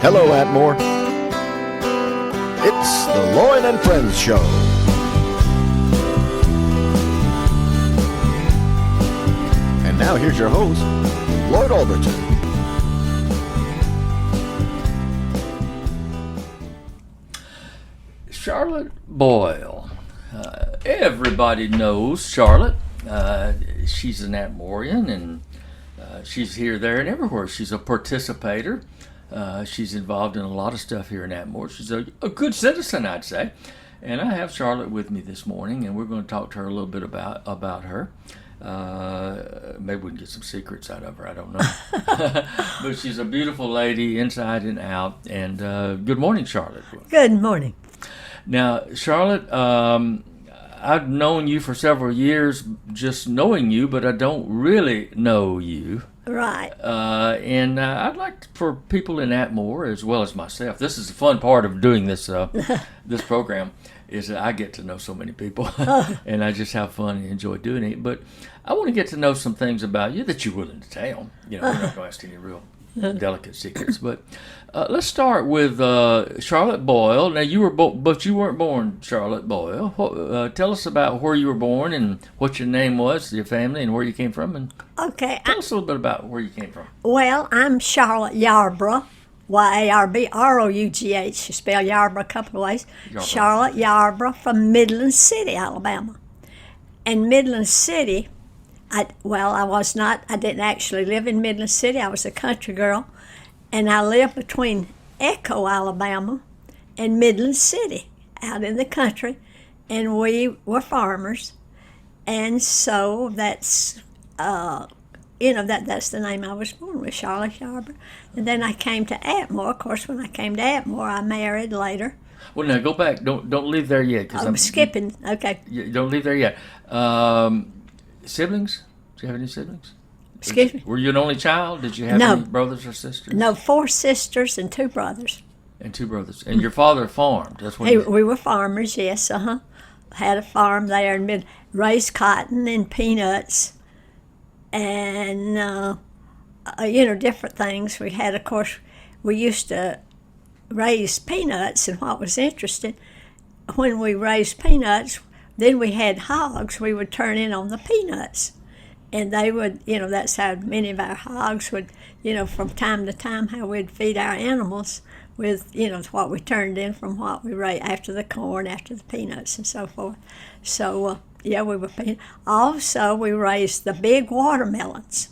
Hello, Atmore. It's the Lloyd and Friends show. And now here's your host, Lloyd Alderton. Charlotte Boyle. Everybody knows Charlotte. She's an Atmorean, and she's here, there, and everywhere. She's a participator. She's involved in a lot of stuff here in Atmore. She's a good citizen, I'd say. And I have Charlotte with me this morning, and we're going to talk to her a little bit about her. Maybe we can get some secrets out of her. I don't know. But she's a beautiful lady inside and out. And good morning, Charlotte. Good morning. Now, Charlotte, I've known you for several years, just knowing you, but I don't really know you. Right. And I'd like for people in Atmore, as well as myself, this is the fun part of doing this this program, is that I get to know so many people, and I just have fun and enjoy doing it. But I want to get to know some things about you that you're willing to tell. You know, we're not going to ask any real delicate secrets. But let's start with Charlotte Boyle. Now, you were but you weren't born Charlotte Boyle. Tell us about where you were born and what your name was, your family, and where you came from. And Okay. tell us a little bit about where you came from. Well, I'm Charlotte Yarbrough, Yarbrough. You spell Yarbrough a couple of ways. Yarbrough. Charlotte Yarbrough from Midland City, Alabama. And Midland City, I didn't actually live in Midland City. I was a country girl. And I lived between Echo, Alabama, and Midland City, out in the country. And we were farmers. And so that's, that's the name I was born with, Charlotte Yarbrough. And then I came to Atmore. Of course, when I came to Atmore, I married later. Well, now go back. Don't leave there yet. Cause I'm skipping. Okay. Don't leave there yet. Siblings? Do you have any siblings? Excuse me? Were you an only child? Did you have No. any brothers or sisters? No, 4 sisters and 2 brothers. And 2 brothers. And your father farmed. That's what We were farmers, yes, Had a farm there and raised cotton and peanuts and, different things. We had, of course, we used to raise peanuts, and what was interesting, when we raised peanuts, then we had hogs. We would turn in on the peanuts. And they would, that's how many of our hogs would, from time to time, how we'd feed our animals with, what we turned in from what we raised after the corn, after the peanuts, and so forth. So, we were also, we raised the big watermelons.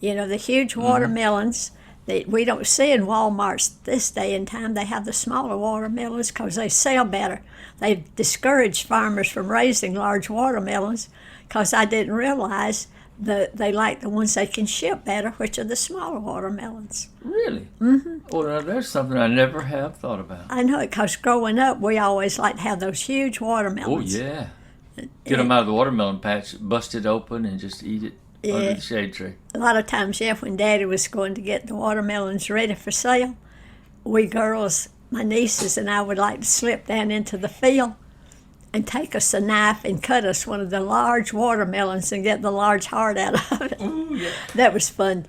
The huge watermelons that we don't see in Walmarts this day and time. They have the smaller watermelons because they sell better. They've discouraged farmers from raising large watermelons because I didn't realize they like the ones they can ship better, which are the smaller watermelons. Really? Mm-hmm. Well, now, there's something I never have thought about. I know it because growing up, we always liked to have those huge watermelons. Oh, yeah. Get them out of the watermelon patch, bust it open, and just eat it under the shade tree. A lot of times, when Daddy was going to get the watermelons ready for sale, we girls, my nieces and I, would like to slip down into the field and take us a knife and cut us one of the large watermelons and get the large heart out of it. Ooh, yeah. That was fun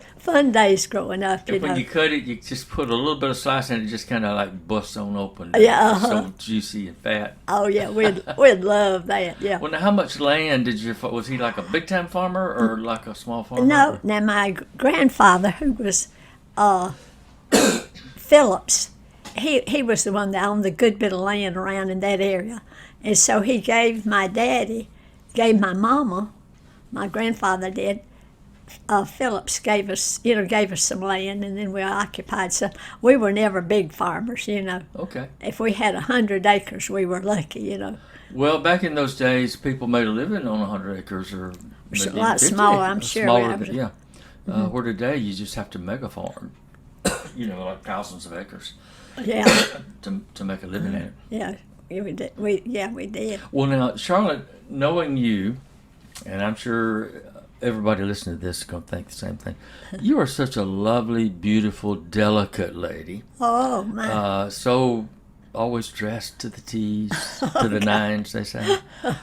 days growing up. And when you cut it, you just put a little bit of slice in it, just kind of like busts on open. Yeah, It's so juicy and fat. Oh yeah, we'd love that. Yeah. Well, now, how much land was he like a big time farmer or like a small farmer? No, now my grandfather, who was Phillips, he was the one that owned the good bit of land around in that area. And so he gave my mama, my grandfather did, Phillips gave us some land, and then we occupied some. We were never big farmers, Okay. If we had 100 acres, we were lucky, Well, back in those days, people made a living on 100 acres or maybe A lot 50, smaller, I'm sure. Smaller, yeah. Where today you just have to mega farm, like thousands of acres. Yeah. to make a living at it. Yeah. We did. We did. Well, now, Charlotte, knowing you, and I'm sure everybody listening to this is going to think the same thing. You are such a lovely, beautiful, delicate lady. Oh, my. So always dressed to the T's, to the nines, they say.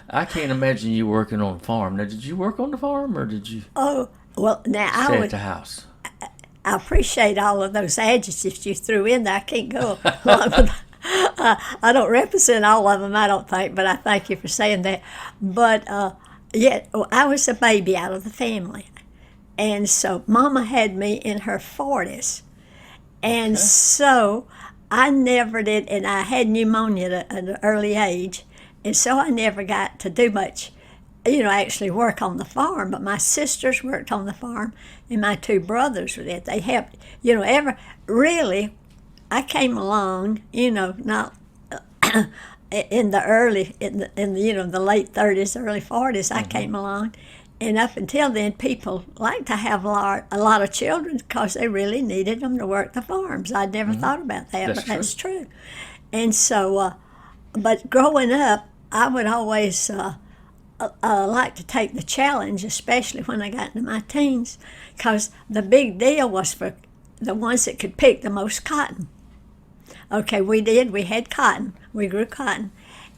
I can't imagine you working on a farm. Now, did you work on the farm, or did you Oh, well, now stay at the house? I appreciate all of those adjectives you threw in there. I can't go along with I don't represent all of them, I don't think, but I thank you for saying that. But yet, I was a baby out of the family. And so Mama had me in her 40s. And so I never did, and I had pneumonia at an early age. And so I never got to do much, actually work on the farm. But my sisters worked on the farm, and my two brothers did. They helped, really, I came along, not in the late 30s, early 40s. I came along, and up until then, people liked to have a lot of children because they really needed them to work the farms. I'd never thought about that, but that's true. And so, but growing up, I would always like to take the challenge, especially when I got into my teens, because the big deal was for the ones that could pick the most cotton. Okay, we had cotton. We grew cotton.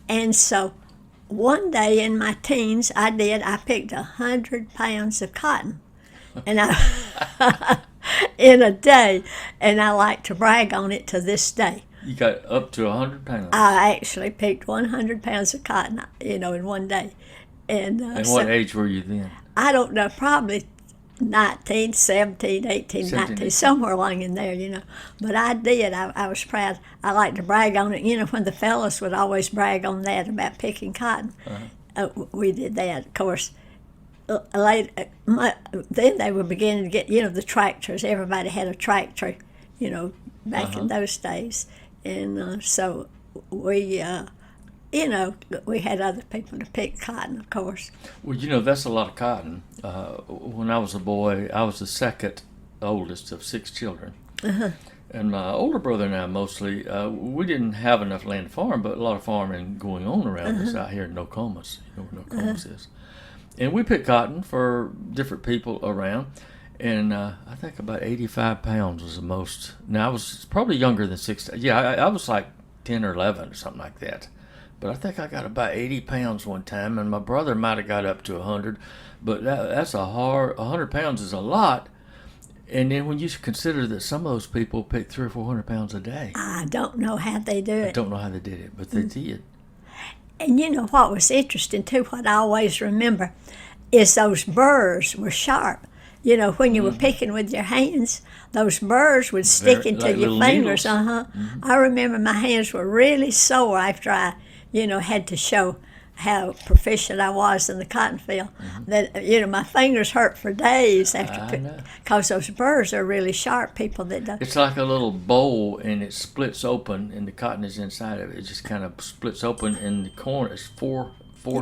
And so one day in my teens, I picked 100 pounds of cotton. And in a day, and I like to brag on it to this day. You got up to 100 pounds. I actually picked 100 pounds of cotton, in one day. And what age were you then? I don't know, probably 19, 17, 18, 19, somewhere along in there, But I did. I was proud. I like to brag on it. When the fellas would always brag on that about picking cotton, we did that, of course. Then they were beginning to get, the tractors. Everybody had a tractor, back in those days. And so we, we had other people to pick cotton, of course. Well, that's a lot of cotton. When I was a boy, I was the second oldest of 6 children. And my older brother and I mostly, we didn't have enough land to farm, but a lot of farming going on around us out here in Nokomis. You know where Nokomis is. And we picked cotton for different people around. And I think about 85 pounds was the most. Now, I was probably younger than 6. Yeah, I was like 10 or 11 or something like that. But I think I got about 80 pounds one time, and my brother might have got up to 100. But that's 100 pounds is a lot. And then when you consider that some of those people pick 300 or 400 pounds a day. I don't know how they do it. I don't know how they did it, but they did. And what was interesting, too, what I always remember, is those burrs were sharp. When you were picking with your hands, those burrs would stick into like your fingers. I remember my hands were really sore after I, had to show how proficient I was in the cotton field. That, my fingers hurt for days after, because those burrs are really sharp, people that don't. It's like a little bowl, and it splits open, and the cotton is inside of it. It just kind of splits open in the corner. It's four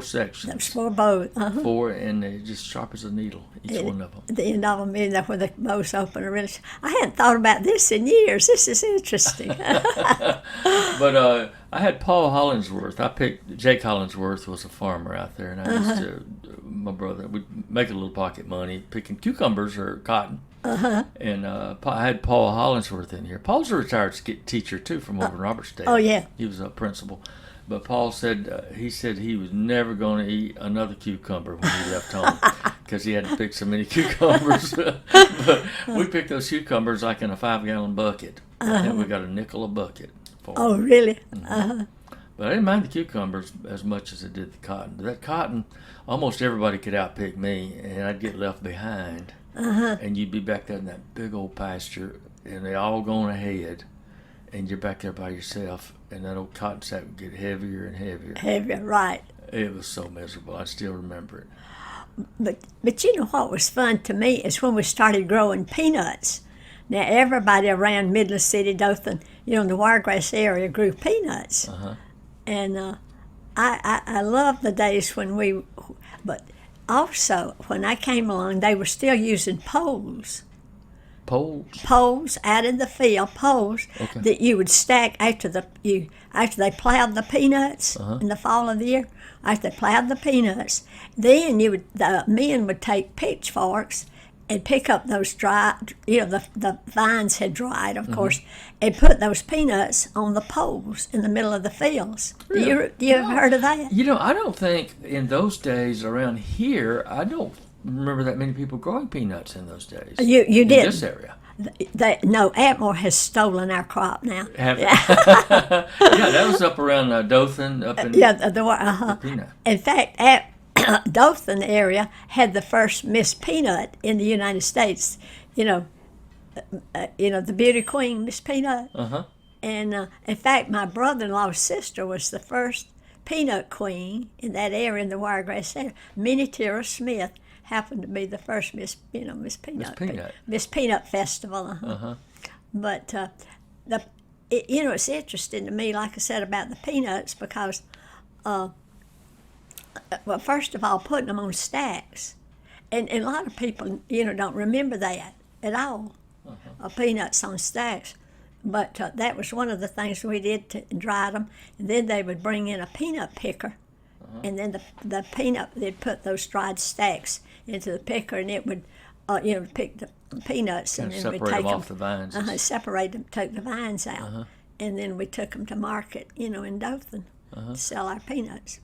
sections. There's 4 bows. 4, and they're just sharp as a needle, each one of them. The end of them, where the bows open are really. I hadn't thought about this in years. This is interesting. But I had Paul Hollingsworth. I picked Jake Hollingsworth was a farmer out there, and I used to, my brother, we'd make a little pocket money picking cucumbers or cotton. And I had Paul Hollingsworth in here. Paul's a retired teacher too from over in Robertsdale. Oh yeah, he was a principal. But Paul said he was never going to eat another cucumber when he left home because he had to pick so many cucumbers. But we picked those cucumbers like in a 5-gallon bucket, and we got a nickel a bucket for them. Oh, really? But I didn't mind the cucumbers as much as I did the cotton. That cotton, almost everybody could outpick me, and I'd get left behind. And you'd be back there in that big old pasture, and they all going ahead, and you're back there by yourself, and that old cotton sack would get heavier and heavier. Heavier, right. It was so miserable. I still remember it. But what was fun to me is when we started growing peanuts. Now, everybody around Midland City, Dothan, in the Wiregrass area grew peanuts. And I love the days when but also when I came along, they were still using poles. Poles out in the field, that you would stack after they plowed the peanuts in the fall of the year. After they plowed the peanuts, then the men would take pitchforks and pick up those dry, the vines had dried, of course, and put those peanuts on the poles in the middle of the fields. Really? Do you ever heard of that? I don't think in those days around here, I don't remember that many people growing peanuts in those days. You did? In this area. No, Atmore has stolen our crop now. Yeah, that was up around Dothan, up in The Peanut. In fact, Dothan area had the first Miss Peanut in the United States. The beauty queen, Miss Peanut. And in fact, my brother-in-law's sister was the first peanut queen in that area, in the Wiregrass area. Minnie Tira Smith happened to be the first Miss Peanut. Miss Peanut Festival. But it's interesting to me, like I said, about the peanuts because, well, first of all, putting them on stacks, and a lot of people, don't remember that at all. Peanuts on stacks. But that was one of the things we did to dry them. And then they would bring in a peanut picker, and then they'd put those dried stacks into the picker, and it would, pick the peanuts, and then we'd take them off the vines. Separate them, take the vines out, and then we took them to market, in Dothan to sell our peanuts.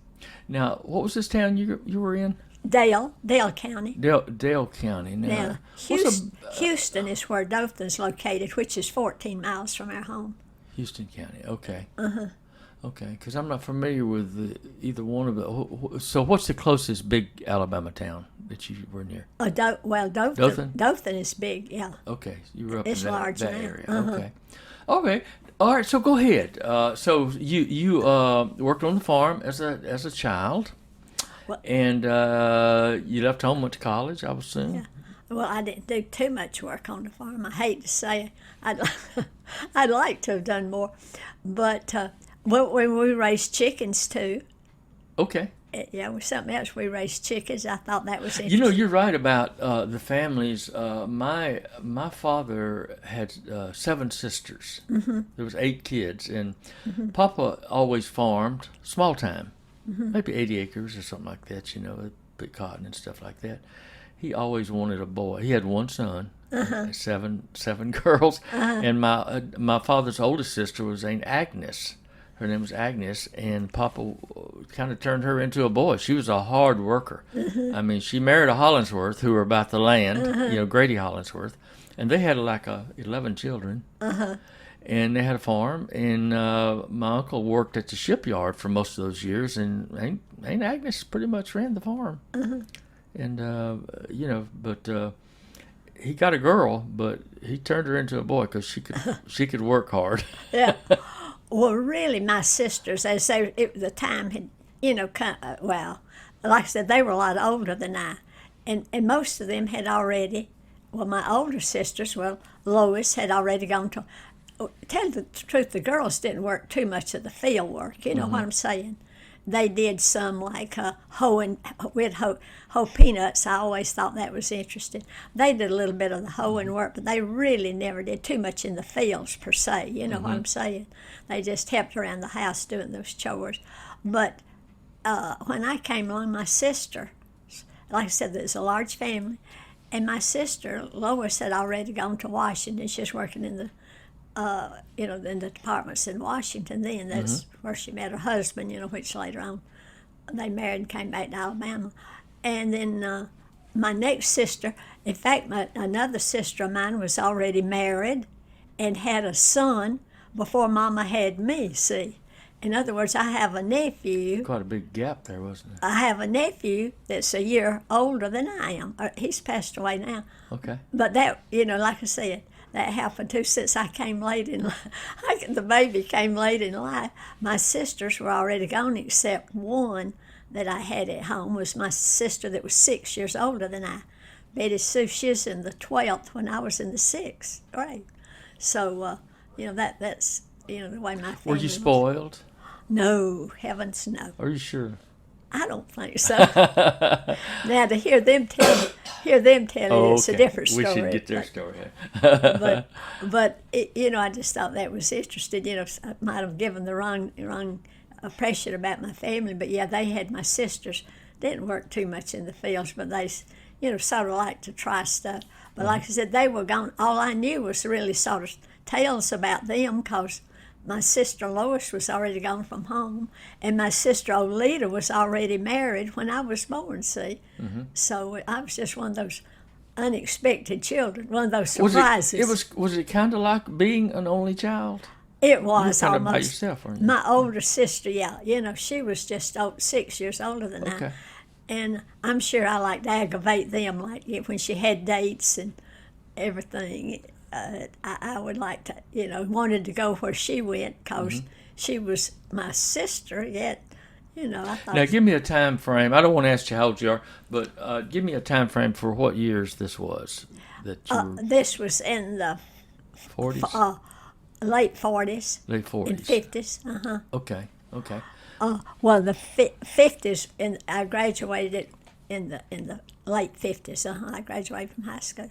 Now, what was this town you were in? Dale County. Dale County. Now, Houston is where Dothan's located, which is 14 miles from our home. Houston County, okay. Okay, because I'm not familiar with either one of the. So, what's the closest big Alabama town that you were near? Dothan. Dothan is big, yeah. Okay, you were up it's in large that now. area. Okay, all right. So go ahead. So you worked on the farm as a child. And you left home, went to college, I would assume? Yeah. Well, I didn't do too much work on the farm. I hate to say it. I'd like to have done more. But when we raised chickens, too. Okay. Yeah, with something else, we raised chickens. I thought that was interesting. You're right about the families. My father had 7 sisters. There was 8 kids. And Papa always farmed, small time. Maybe 80 acres or something like that, big cotton and stuff like that. He always wanted a boy. He had one son, 7 girls, and my father's oldest sister was named Agnes. Her name was Agnes, and Papa kind of turned her into a boy. She was a hard worker. I mean, she married a Hollingsworth who were about the land, Grady Hollingsworth, and they had 11 children. And they had a farm, and my uncle worked at the shipyard for most of those years, and Aunt Agnes pretty much ran the farm. And, but he got a girl, but he turned her into a boy because she could work hard. Yeah. Well, really, my sisters, as the time had, like I said, they were a lot older than I, and most of them had already, my older sisters, Lois had already gone to. Tell the truth, the girls didn't work too much of the field work. You know what I'm saying? They did some like hoeing. We'd hoe peanuts. I always thought that was interesting. They did a little bit of the hoeing work, but they really never did too much in the fields per se. You know what I'm saying? They just helped around the house doing those chores. But when I came along, my sister, like I said, there's a large family, and my sister Lois had already gone to Washington. She was working in the in the departments in Washington then. That's where she met her husband, which later on they married and came back to Alabama. And then my next sister, in fact, another sister of mine was already married and had a son before Mama had me, see. In other words, I have a nephew. Quite a big gap there, wasn't it? I have a nephew that's a year older than I am. He's passed away now. Okay. But that, like I said, that happened too since I came late in life. The baby came late in life. My sisters were already gone, except one that I had at home was my sister that was 6 years older than I. Betty Sue, she was in the 12th when I was in the 6th grade. So, that's, the way my family Were you spoiled? Was. No, heavens no. Are you sure? I don't think so. Now to hear them tell it, it's a different story. We should get their story. but I just thought that was interesting. I might have given the wrong impression about my family, but yeah, they had my sisters. Didn't work too much in the fields, but they, sort of liked to try stuff. But like I said, they were gone. All I knew was really sort of tales about them, because my sister Lois was already gone from home, and my sister Oleta was already married when I was born, see. So I was just one of those unexpected children, one of those Was surprises. was it kind of like being an only child? It You were was kind of by almost. yourself, weren't you? My older sister, yeah, she was just 6 years older than I. Okay. And I'm sure I like to aggravate them, like when she had dates and everything. I would like to, wanted to go where she went because she was my sister, yet, I thought. Now, give me a time frame. I don't want to ask you how old you are, but give me a time frame for what years this was that you were This was in the 40s, late 40s late 40s, and 50s. Okay, okay. Well, the 50s, and I graduated in the late 50s. I graduated from high school.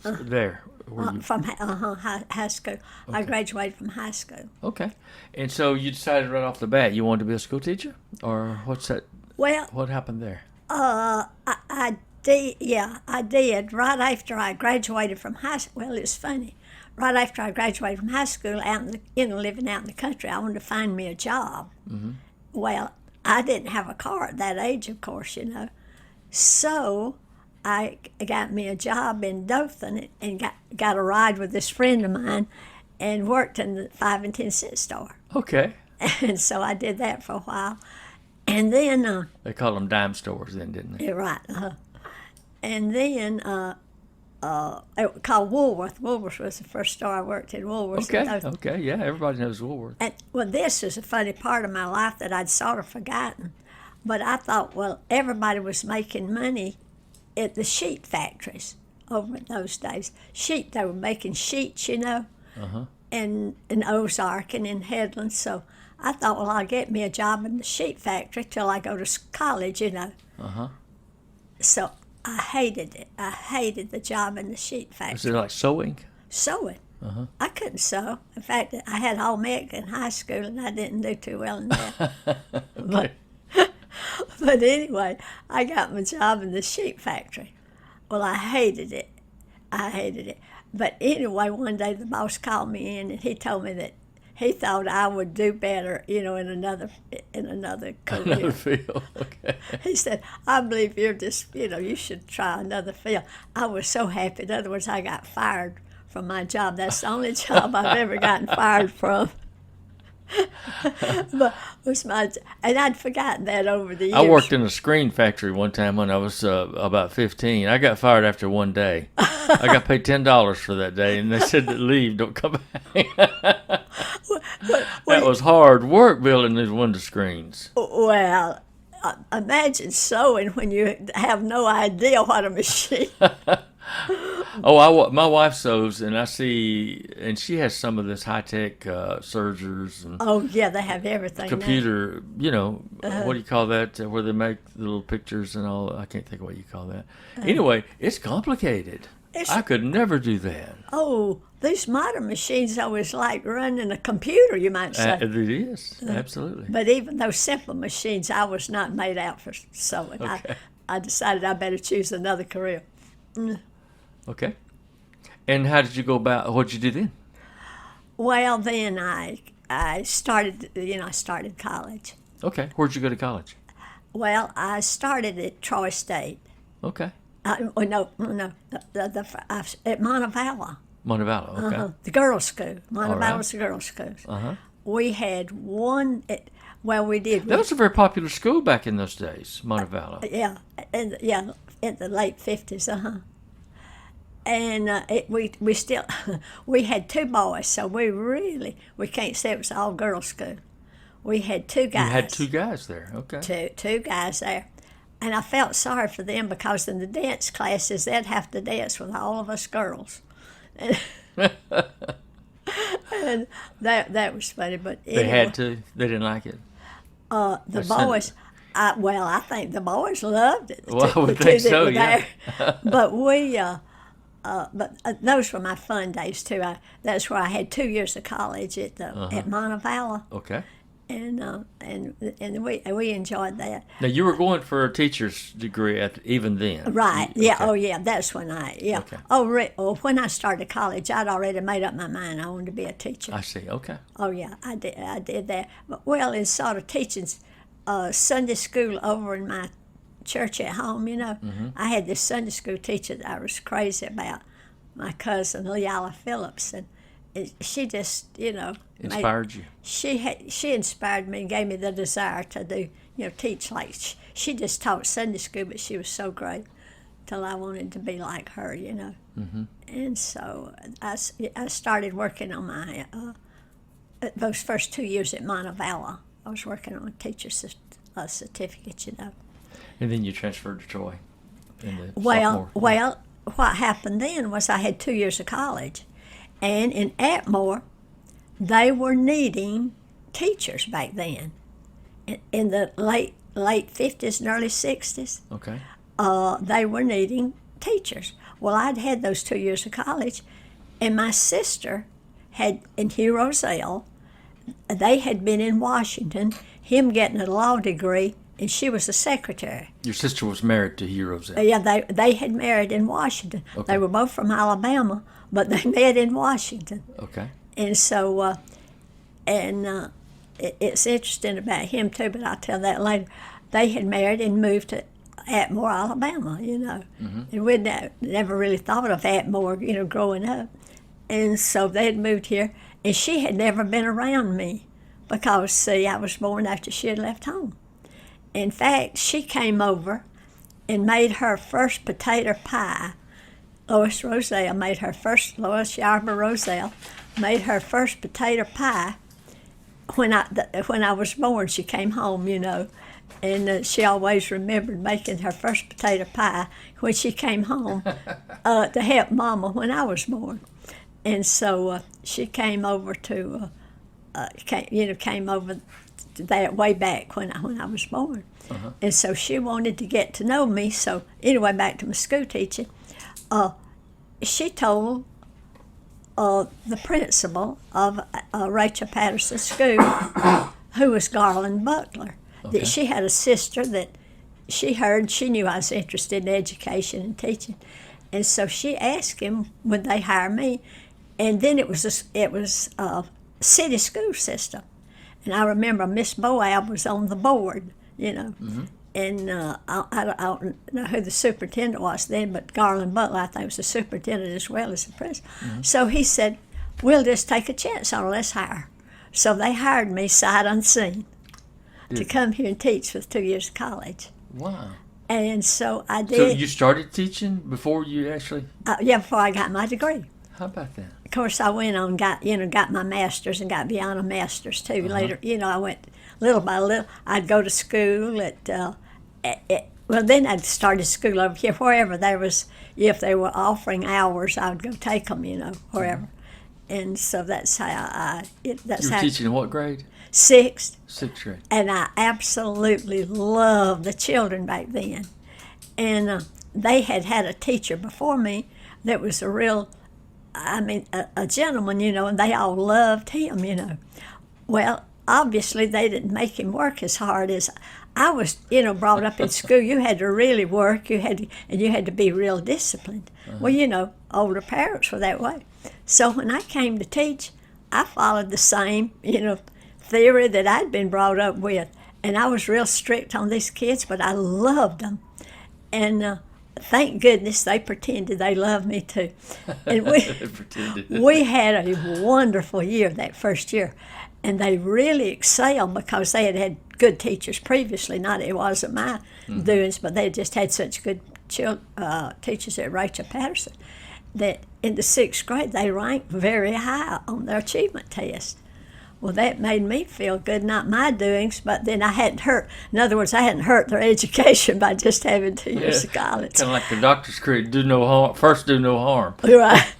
There. Where you, From high school. I graduated from high school. okay. And so you decided right off the bat you wanted to be a school teacher, or what's that? Well, What happened there? I did. Yeah, I did. Right after I graduated from high school. Well, it's funny. Right after I graduated from high school, living out in the country, I wanted to find me a job. Well, I didn't have a car at that age, of course, So I got me a job in Dothan and got a ride with this friend of mine and worked in the 5 and 10 cent store. Okay. And so I did that for a while. And then, They called them dime stores then, didn't they? you're right. And then, it was called Woolworth. Woolworth was the first store I worked in. Woolworth. in Okay. Dothan. Okay. Yeah. Everybody knows Woolworth. And, well, this is a funny part of my life that I'd sort of forgotten. But I thought, well, everybody was making money at the sheet factories over in those days. They were making sheets, in Ozark and in Headland. So I thought, well, I'll get me a job in the sheet factory till I go to college, So I hated it. I hated the job in the sheet Was factory. it like sewing? Sewing. I couldn't sew. In fact, I had home ec in high school, and I didn't do too well in that. Okay. But anyway, I got my job in the sheet factory. Well, I hated it. I hated it. But anyway, one day the boss called me in, and he told me that he thought I would do better, in another career. Another field. Okay. He said, I believe you're just, you should try another field. I was so happy. In other words, I got fired from my job. That's the only job I've ever gotten fired from. But and I'd forgotten that over the years. I worked in a screen factory one time when I was about 15. I got fired after one day. I got paid $10 for that day, and they said to leave, don't come back. That was hard work building these window screens. Well, imagine sewing when you have no idea what a machine. My wife sews, and I see, and she has some of this high-tech sergers and Oh yeah, they have everything. now. computer, what do you call that, where they make the little pictures and all. I can't think of what you call that. Anyway, it's complicated. I could never do that. Oh, these modern machines always like running a computer, you might say. It is, absolutely. But even those simple machines, I was not made out for sewing. Okay. I decided I better choose another career. Okay. And how did you go about, what did you do then? Well, then I started, I started college. Okay. Where'd you go to college? Well, I started at Troy State. Okay. At Montevallo. Montevallo, okay. The girls' school. Montevallo's right. the girls' schools. We had one. We did. That was a very popular school back in those days, Montevallo. Yeah, in the late 50s. And we still we had two boys, so we can't say it was all girls' school. We had two guys. You had two guys there, okay. Two guys there. And I felt sorry for them because in the dance classes, they'd have to dance with all of us girls. And that was funny, but anyway, They had to? They didn't like it? the boys, I think the boys loved it. Well, I would think so, yeah. But those were my fun days, too. That's where I had 2 years of college at Montevallo. Okay. And we enjoyed that. Now, you were going for a teacher's degree even then? Right. Okay. Yeah. Oh, yeah. That's when Okay. When I started college, I'd already made up my mind I wanted to be a teacher. I see. Okay. Oh, yeah. I did that. But, well, in sort of teaching Sunday school over in my church at home, you know. I had this Sunday school teacher that I was crazy about, my cousin Leala Phillips, and she just, you know, Inspired you. She inspired me and gave me the desire to do, you know, teach like she just taught Sunday school, but she was so great till I wanted to be like her, you know. And so I started working on my those first 2 years at Montevallo. I was working on a teacher's certificate, you know. And then you transferred to Troy. Well, what happened then was I had 2 years of college, and in Atmore, they were needing teachers back then, in the late 50s and early 60s. Okay. They were needing teachers. Well, I'd had those 2 years of college, and my sister had, in Hugh Roselle, they had been in Washington, him getting a law degree, and she was a secretary. Your sister was married to Hugh Roselle. Yeah, they had married in Washington. Okay. They were both from Alabama, but they met in Washington. Okay. And so, it's interesting about him too, but I'll tell that later. They had married and moved to Atmore, Alabama, you know. And we'd never really thought of Atmore, you know, growing up. And so they had moved here, and she had never been around me because, see, I was born after she had left home. In fact, she came over and made her first potato pie. Lois Yarber Roselle made her first potato pie when I was born. She came home, you know, and she always remembered making her first potato pie when she came home to help Mama when I was born. And so she came over came over to that way back when I was born. And so she wanted to get to know me. So anyway, back to my school teaching. She told the principal of Rachel Patterson School, who was Garland Butler, that she had a sister that she knew I was interested in education and teaching. And so she asked him, would they hire me? And then it was a city school system. And I remember Miss Boyle was on the board, you know. And I don't know who the superintendent was then, but Garland Butler, I think, was the superintendent as well as the principal. So he said, we'll just take a chance on her, let's hire her. So they hired me sight unseen to come here and teach for 2 years of college. Wow. And so I did. So you started teaching before you actually? Before I got my degree. How about that? Of course, I went on, got my master's and got beyond a master's too. Later, you know, I went little by little. I'd go to school well, then I'd started school over here, wherever there was, if they were offering hours, I would go take them, you know, wherever. And so that's how You were teaching in what grade? Sixth. Sixth grade. And I absolutely loved the children back then. And they had a teacher before me that was a gentleman, you know, and they all loved him, you know. Well, obviously they didn't make him work as hard as I was, you know, brought up in school. You had to really work, you had to be real disciplined. Well, you know, older parents were that way. So when I came to teach, I followed the same, you know, theory that I'd been brought up with. And I was real strict on these kids, but I loved them. And thank goodness they pretended they loved me too. And we had a wonderful year that first year. And they really excelled because they had had good teachers previously. Not it wasn't my doings, but they just had such good teachers at Rachel Patterson that in the sixth grade they ranked very high on their achievement test. Well, that made me feel good, not my doings, but then I hadn't hurt. In other words, I hadn't hurt their education by just having 2 years of college. Kind of like the doctor's creed: do no harm. First, do no harm. Right.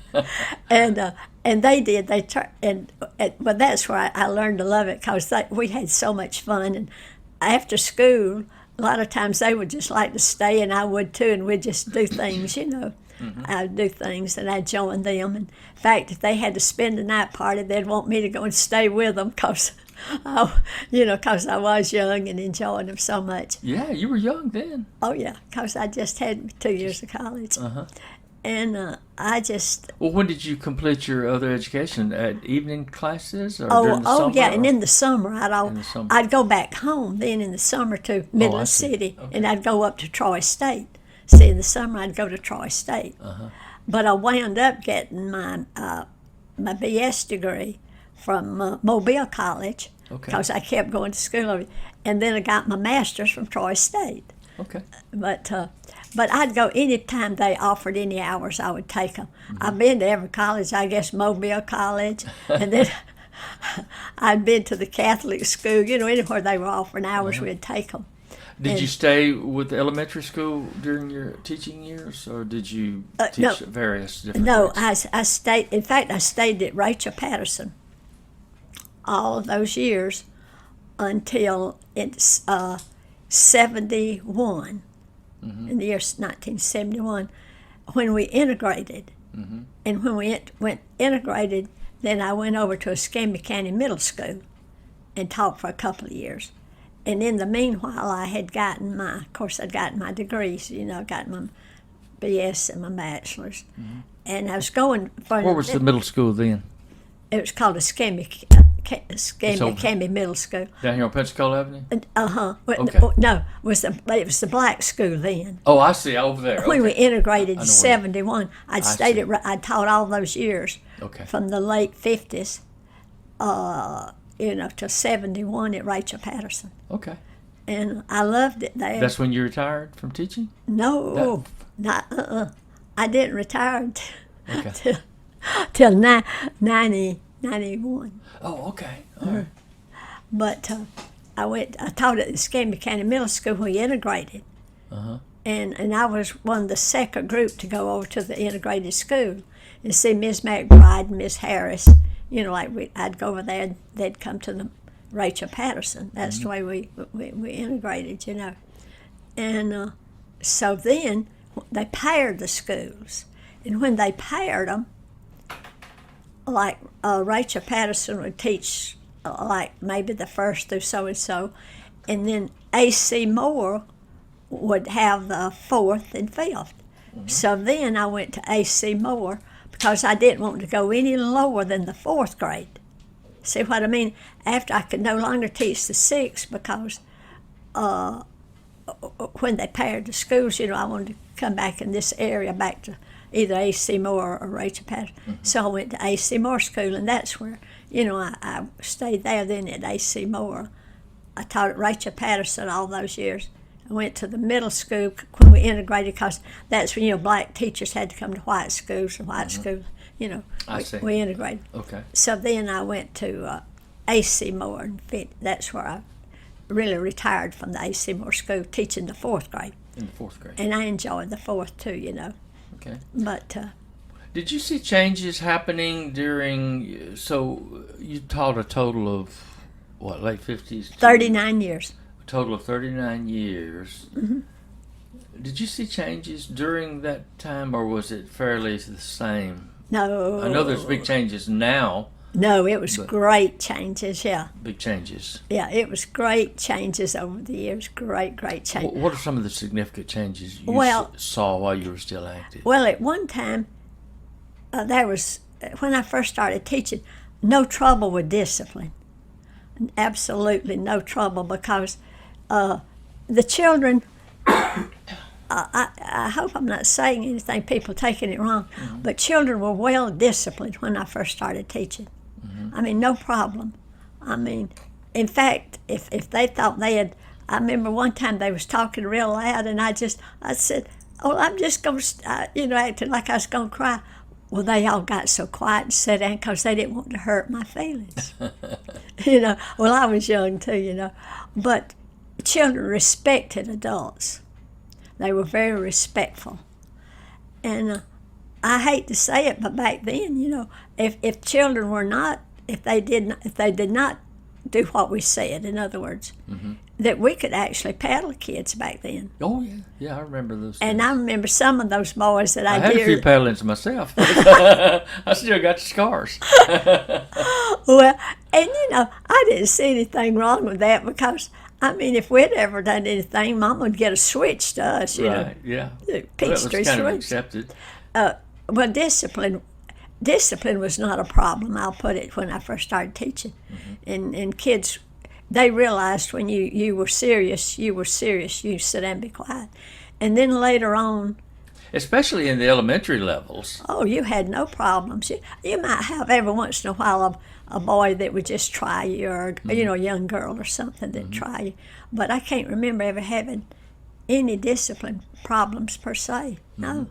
And they did. But that's where I learned to love it because we had so much fun. And after school, a lot of times they would just like to stay, and I would too, and we'd just do things, you know. I'd do things, and I'd join them. And in fact, if they had to spend a night party, they'd want me to go and stay with them because I was young and enjoying them so much. Yeah, you were young then. Oh, yeah, because I just had 2 years of college. And I just... Well, when did you complete your other education? At evening classes or during the summer? Yeah, and in the summer, summer. I'd go back home then in the summer to Midland see. City, Okay. and I'd go up to Troy State. See, in the summer, I'd go to Troy State. But I wound up getting my BS degree from Mobile College Okay. because I kept going to school over, and then I got my master's from Troy State. Okay. But I'd go anytime they offered any hours, I would take them. I've been to every college, I guess Mobile College, and then I'd been to the Catholic school, anywhere they were offering hours, we'd take them. Did you stay with elementary school during your teaching years, or did you teach no. at various different No, grades? I stayed, in fact, I stayed at Rachel Patterson all of those years until it's 71, in the year 1971, when we integrated. And when we went integrated, then I went over to Escambia County Middle School and taught for a couple of years. And in the meanwhile, I had gotten I'd gotten my degrees, got my BS and my bachelor's. And I was going for... Where was the middle school then? It was called Escambia County Middle School. Down here on Pensacola Avenue? Okay. No, it was the black school then. Oh, I see, over there. When we Okay. integrated I in know '71, I'd stayed see. I taught all those years. Okay. From the late '50s, to '71 at Rachel Patterson, Okay. and I loved it there. That's when you retired from teaching? No, not I didn't retire Okay. till 91. Oh, okay. All right. But I taught at the Escambia County Middle School when we integrated. And I was one of the second group to go over to the integrated school and see Miss McBride and Miss Harris. I'd go over there and they'd come to the Rachel Patterson. That's the way we integrated, And so then they paired the schools. And when they paired them, like Rachel Patterson would teach like maybe the first through so-and-so, and then A.C. Moore would have the fourth and fifth. So then I went to A.C. Moore because I didn't want to go any lower than the fourth grade. See what I mean? After I could no longer teach the sixth because when they paired the schools, I wanted to come back in this area, back to either A.C. Moore or Rachel Patterson. So I went to A.C. Moore School, and that's where, I stayed there then at A.C. Moore. I taught at Rachel Patterson all those years. I went to the middle school when we integrated because that's when, black teachers had to come to white schools, and white schools, I see. we integrated. Okay. So then I went to A.C. Moore, and that's where I really retired from the A.C. Moore School, teaching the fourth grade. In the fourth grade. And I enjoyed the fourth too, Okay. But Did you see changes happening during, so you taught a total of, late 50s? 39 years. A total of 39 years. Did you see changes during that time, or was it fairly the same? No. I know there's big changes now. No, it was great changes, yeah. Big changes. Yeah, it was great changes over the years, great changes. What are some of the significant changes you saw while you were still active? Well, at one time, there was, when I first started teaching, no trouble with discipline. Absolutely no trouble because the children, I hope I'm not saying anything, people taking it wrong, but children were well disciplined when I first started teaching. I mean, no problem. I mean, in fact, if they thought they had, I remember one time they was talking real loud, and I said, oh, I'm just going to, acting like I was going to cry. Well, they all got so quiet and sat down because they didn't want to hurt my feelings. Well, I was young too, but children respected adults. They were very respectful. And I hate to say it, but back then, if children were not, if they did not do what we said, in other words, that we could actually paddle kids back then. Oh, yeah. Yeah, I remember those And things. I remember some of those boys that I had a few dearly... paddlings myself. I still got the scars. Well, and I didn't see anything wrong with that because, I mean, if we'd ever done anything, Mom would get a switch to us, Right, yeah. the Well, that was Peachtree kind of switch. accepted. Well, discipline was not a problem. I'll put it when I first started teaching, and kids, they realized when you were serious. You sit down and be quiet, and then later on. Especially in the elementary levels. Oh, you had no problems. You might have every once in a while a boy that would just try you, or a young girl or something that try you. But I can't remember ever having any discipline problems per se. No,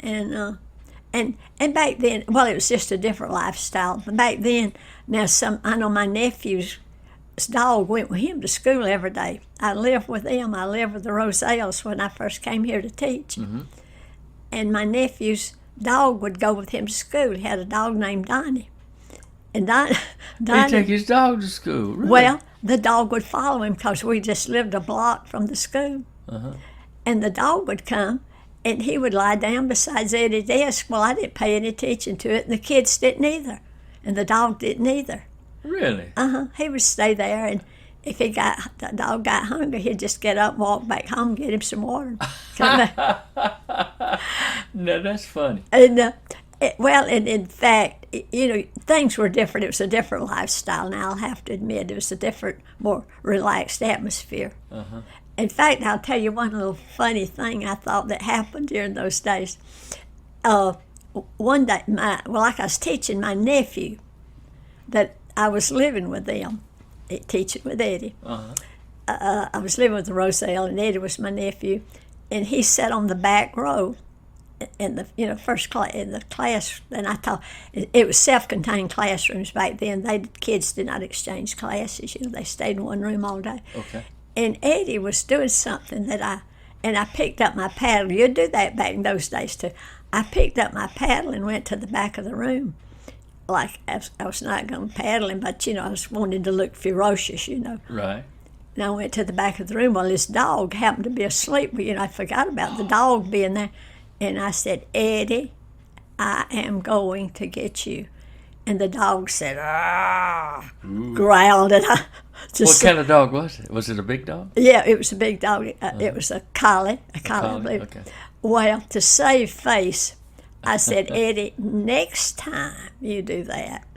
and back then, well, it was just a different lifestyle. But back then, I know my nephew's dog went with him to school every day. I lived with them. I lived with the Rosales when I first came here to teach. And my nephew's dog would go with him to school. He had a dog named Donnie. And Donnie... He'd take his dog to school, really? Well, the dog would follow him because we just lived a block from the school. And the dog would come, and he would lie down beside Eddie's desk. Well, I didn't pay any attention to it, and the kids didn't either. And the dog didn't either. Really? He would stay there, and if the dog got hungry, he'd just get up and walk back home, get him some water. Come back. No, that's funny. And and in fact, things were different. It was a different lifestyle. Now I'll have to admit, it was a different, more relaxed atmosphere. In fact, I'll tell you one little funny thing I thought that happened during those days. One day, like I was teaching my nephew, that I was living with them, teaching with Eddie. I was living with Roselle, and Eddie was my nephew, and he sat on the back row in the first class in the class. And I taught. It was self-contained classrooms back then. Kids did not exchange classes. They stayed in one room all day. Okay. And Eddie was doing something I picked up my paddle. You'd do that back in those days too. I picked up my paddle and went to the back of the room. Like I was not going to paddle him, but I was wanting to look ferocious, Right. And I went to the back of the room. Well, this dog happened to be asleep. I forgot about the dog being there. And I said, Eddie, I am going to get you. And the dog said, ah, growled. And I just What kind of dog was it? Was it a big dog? Yeah, it was a big dog. It was a collie. I believe. Okay. Well, to save face, I said, Eddie, next time you do that,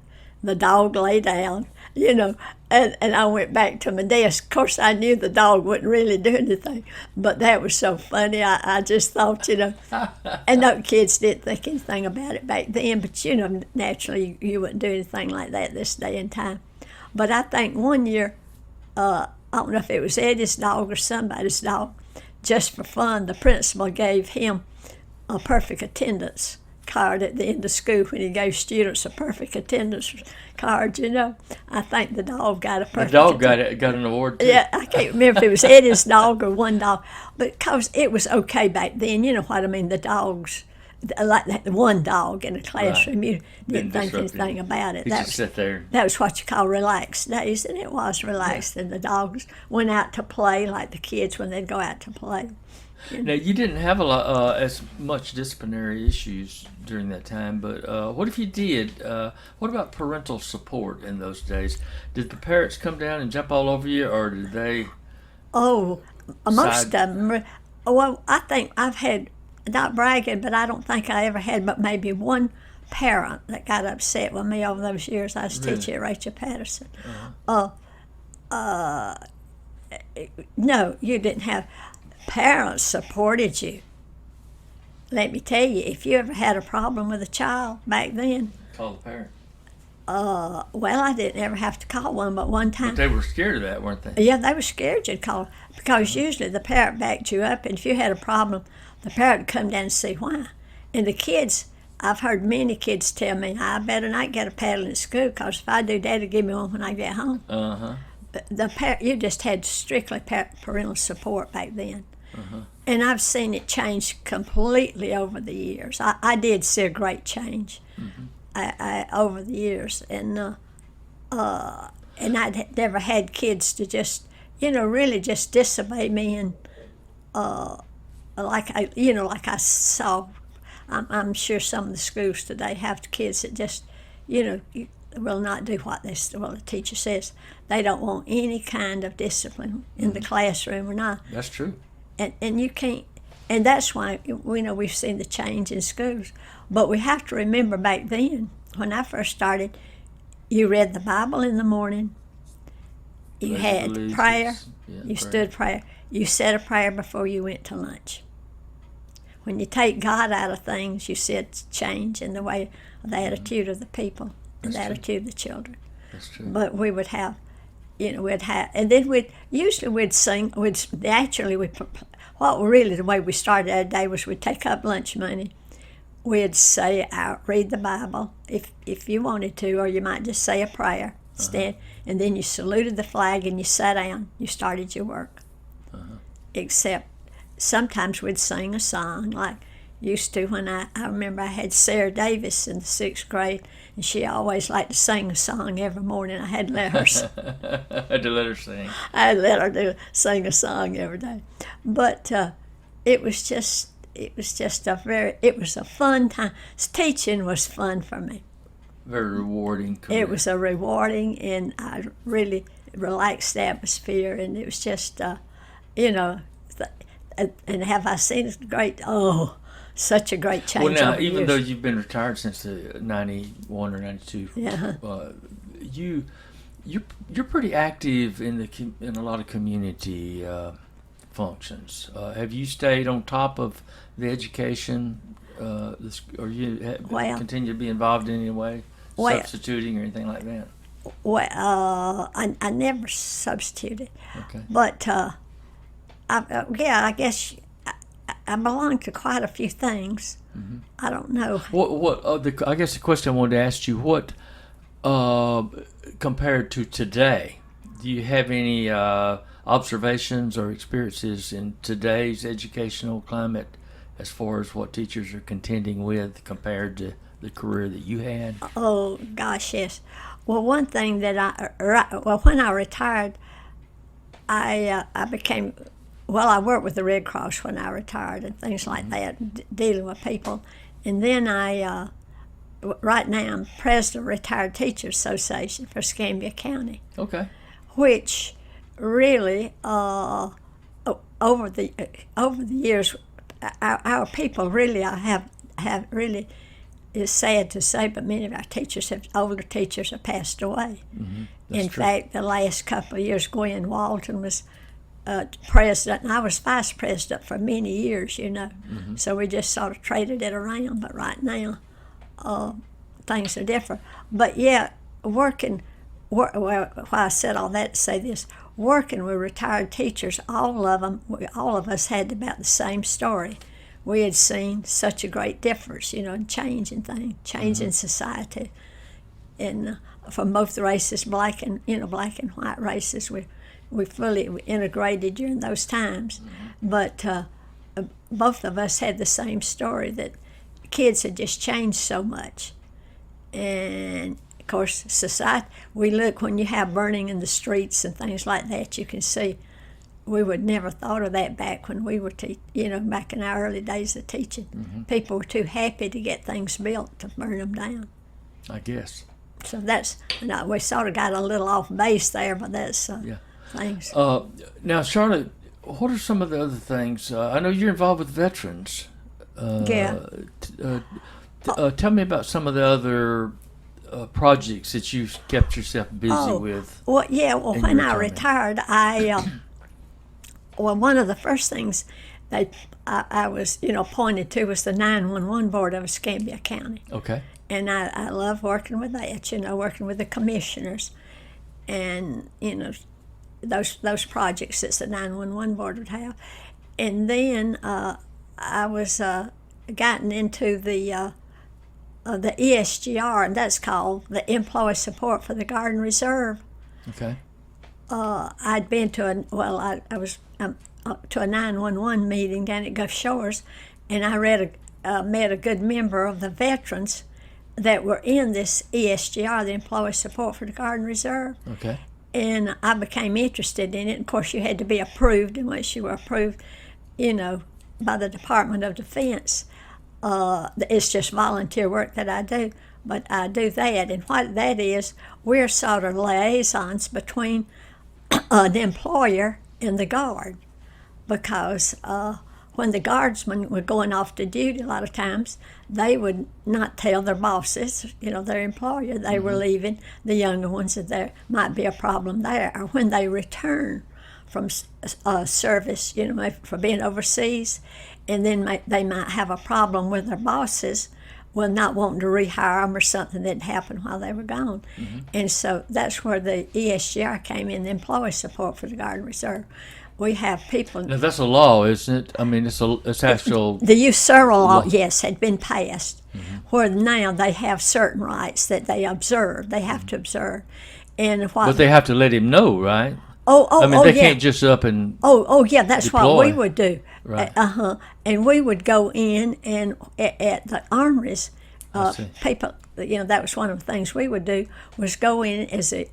the dog lay down, and I went back to my desk. Of course, I knew the dog wouldn't really do anything, but that was so funny. I just thought, and no kids didn't think anything about it back then, but, naturally you wouldn't do anything like that this day and time. But I think one year, I don't know if it was Eddie's dog or somebody's dog, just for fun, the principal gave him a perfect attendance card at the end of school when he gave students a perfect attendance card. I think the dog got a perfect. The dog got an award too. Yeah, I can't remember if it was Eddie's dog or one dog, but because it was okay back then. You know what I mean? The dogs, like that one dog in a classroom, right. You didn't think anything about it. You just sit there. That was what you call relaxed days, and it was relaxed. Yeah. And the dogs went out to play like the kids when they'd go out to play. Now, you didn't have as much disciplinary issues during that time, but what if you did? What about parental support in those days? Did the parents come down and jump all over you, or did they? Oh, most of them. Well, I think I've had, not bragging, but I don't think I ever had but maybe one parent that got upset with me over those years I was teaching at Rachel Patterson. No, you didn't have. Parents supported you. Let me tell you, if you ever had a problem with a child back then, call the parent. Well, I didn't ever have to call one, but one time. But they were scared of that, weren't they? Yeah, they were scared you'd call, because usually the parent backed you up, and if you had a problem, the parent would come down and see why. And the kids, I've heard many kids tell me, I better not get a paddle in school, because if I do, Dad'll give me one when I get home. But you just had strictly parental support back then. And I've seen it change completely over the years. I did see a great change over the years, and I'd never had kids to just, really just disobey me, and like I saw. I'm sure some of the schools today have kids that just, will not do what the teacher says. They don't want any kind of discipline in the classroom or not. That's true. And you can't, And that's why we've seen the change in schools. But we have to remember back then, when I first started, you read the Bible in the morning. You had prayer. You stood prayer. You said a prayer before you went to lunch. When you take God out of things, you see a change in the way of the attitude of the people and the attitude of the children. That's true. But we would have, and then we'd sing. What really the way we started our day was we'd take up lunch money. We'd read the Bible if you wanted to, or you might just say a prayer, stand, and then you saluted the flag and you sat down. You started your work. Except sometimes we'd sing a song like used to when I remember I had Sarah Davis in the 6th grade, and she always liked to sing a song every morning. I had to let her had to let her sing. I had to let her sing a song every day. But it was just a fun time. Teaching was fun for me. Very rewarding career. It was a rewarding and a really relaxed atmosphere, and it was just, and have I seen it great? Oh, such a great change. Well, now, over even years. though you've been retired since the 91 or 92, you're pretty active in a lot of community functions. Have you stayed on top of the education, or you continue to be involved in any way, substituting or anything like that? Well, I never substituted. Okay. But I guess I belong to quite a few things. Mm-hmm. I don't know. I guess the question I wanted to ask you, what compared to today, do you have any observations or experiences in today's educational climate as far as what teachers are contending with compared to the career that you had? Oh gosh, yes. Well, one thing that when I retired, I became. Well, I worked with the Red Cross when I retired and things like that, dealing with people. And then right now I'm president of Retired Teachers Association for Escambia County. Okay. Which really, over the years, our people really, I have really, it's sad to say, but many of our older teachers have passed away. Mm-hmm. In fact, the last couple of years, Gwen Walton was president, and I was vice president for many years, Mm-hmm. So we just sort of traded it around. But right now, things are different. But yeah, why I said all that to say this, working with retired teachers, all of us had about the same story. We had seen such a great difference, in change in things, change in society, and from both the races, black and white races, we fully integrated during those times. Mm-hmm. But both of us had the same story, that kids had just changed so much. And of course, society, we look, when you have burning in the streets and things like that, you can see we would never thought of that back when we were back in our early days of teaching. Mm-hmm. People were too happy to get things built to burn them down. I guess. So we sort of got a little off base there, but that's things. Now, Charlotte, what are some of the other things? I know you're involved with veterans. Tell me about some of the other projects that you've kept yourself busy with. Well, when I retired, one of the first things that I was, appointed to was the 911 Board of Escambia County. Okay. And I love working with that, working with the commissioners, and those projects that the 911 Board would have. And then I was gotten into the ESGR, and that's called the Employee Support for the Guard and Reserve. Okay. I'd been to I was to a 911 meeting down at Gulf Shores, and I met a good member of the veterans that were in this ESGR, the Employee Support for the Guard and Reserve. Okay. And I became interested in it. Of course, you had to be approved, and once you were approved, by the Department of Defense, it's just volunteer work that I do. But I do that, and what that is, we're sort of liaisons between the employer and the Guard, because when the guardsmen were going off to duty, a lot of times they would not tell their bosses, their employer, they were leaving. The younger ones, that there might be a problem there. Or when they return from service, for being overseas, and then they might have a problem with their bosses, not wanting to rehire them or something that happened while they were gone. And so that's where the ESGR came in, the Employee Support for the Guard and Reserve. We have people. Now that's a law, isn't it? I mean, it's actual. The USERA law, yes, had been passed, where now they have certain rights that they observe. They have to observe, and what. But they have to let him know, right? I mean, they yeah. can't just up and. Yeah, that's deploy. what we would do. Right. And we would go in and at the armories, people. That was one of the things we would do, was go in as a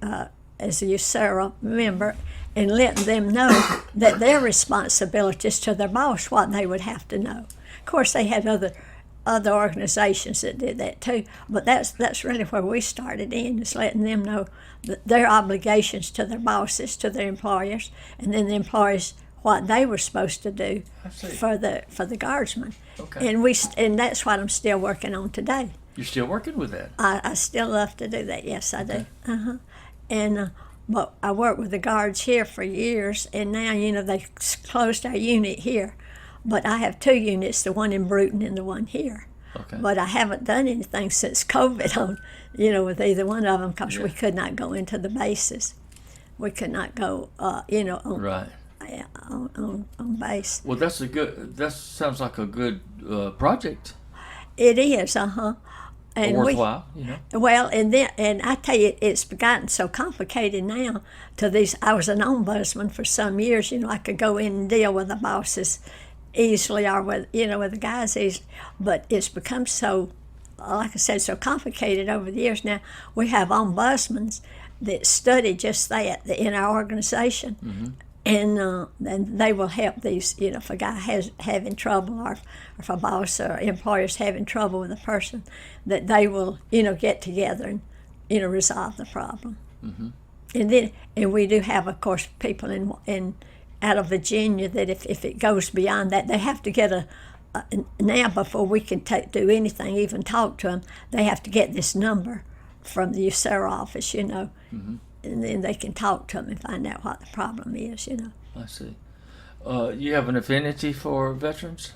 USERA member and let them know that their responsibilities to their boss, what they would have to know. Of course, they had other organizations that did that too, but that's really where we started in, is letting them know their obligations to their bosses, to their employers, and then the employers what they were supposed to do for the guardsmen. Okay. And that's what I'm still working on today. You're still working with that? I still love to do that. Yes, I do. And but I worked with the guards here for years, and now they closed our unit here. But I have 2 units, the one in Bruton and the one here. Okay. But I haven't done anything since COVID on, with either one of them, because we could not go into the bases. We could not go, on, right. on base. Well, that sounds like a good project. It is, And worthwhile, Well, and I tell you, it's gotten so complicated now. I was an ombudsman for some years. I could go in and deal with the bosses easily, or with the guys easily. But it's become so, like I said, so complicated over the years. Now we have ombudsmen that study just that in our organization. And they will help these, if a guy having trouble, or if a boss or employer's having trouble with a person, that they will, get together and, resolve the problem. And we do have, of course, people in out of Virginia that if it goes beyond that, they have to get now before we can do anything, even talk to them, they have to get this number from the USERA office, and then they can talk to them and find out what the problem is, I see. You have an affinity for veterans?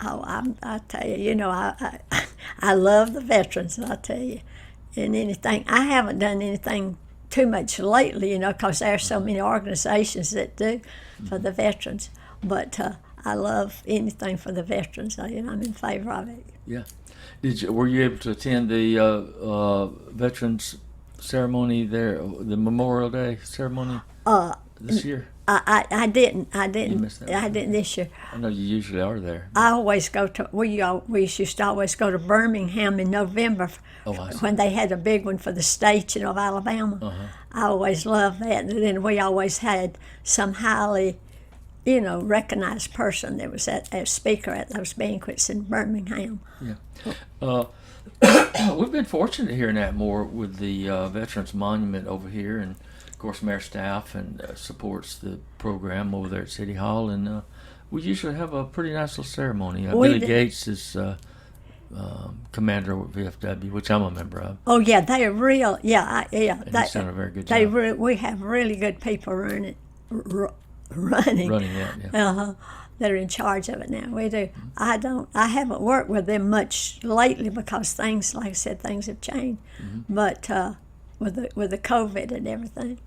Oh, I tell you, I love the veterans, I tell you. And anything, I haven't done anything too much lately, because there are so many organizations that do for the veterans. But I love anything for the veterans. I'm in favor of it. Yeah. Were you able to attend the veterans ceremony there, the Memorial Day ceremony this year? I didn't. You missed that I one. didn't this year. I know you usually are there. I always go to. We used to always go to Birmingham in November when they had a big one for the state, of Alabama. I always loved that, and then we always had some highly, recognized person that was a speaker at those banquets in Birmingham. Yeah. We've been fortunate here in Atmore with the Veterans Monument over here, and of course Mayor Staff and supports the program over there at City Hall, and we usually have a pretty nice little ceremony. Billy Gates is commander over VFW, which I'm a member of. Oh yeah, they are real. Yeah, And he's done a very good job. We have really good people running. Running that, yeah. That are in charge of it now. We do. I haven't worked with them much lately because things, like I said, things have changed. But with the COVID and everything,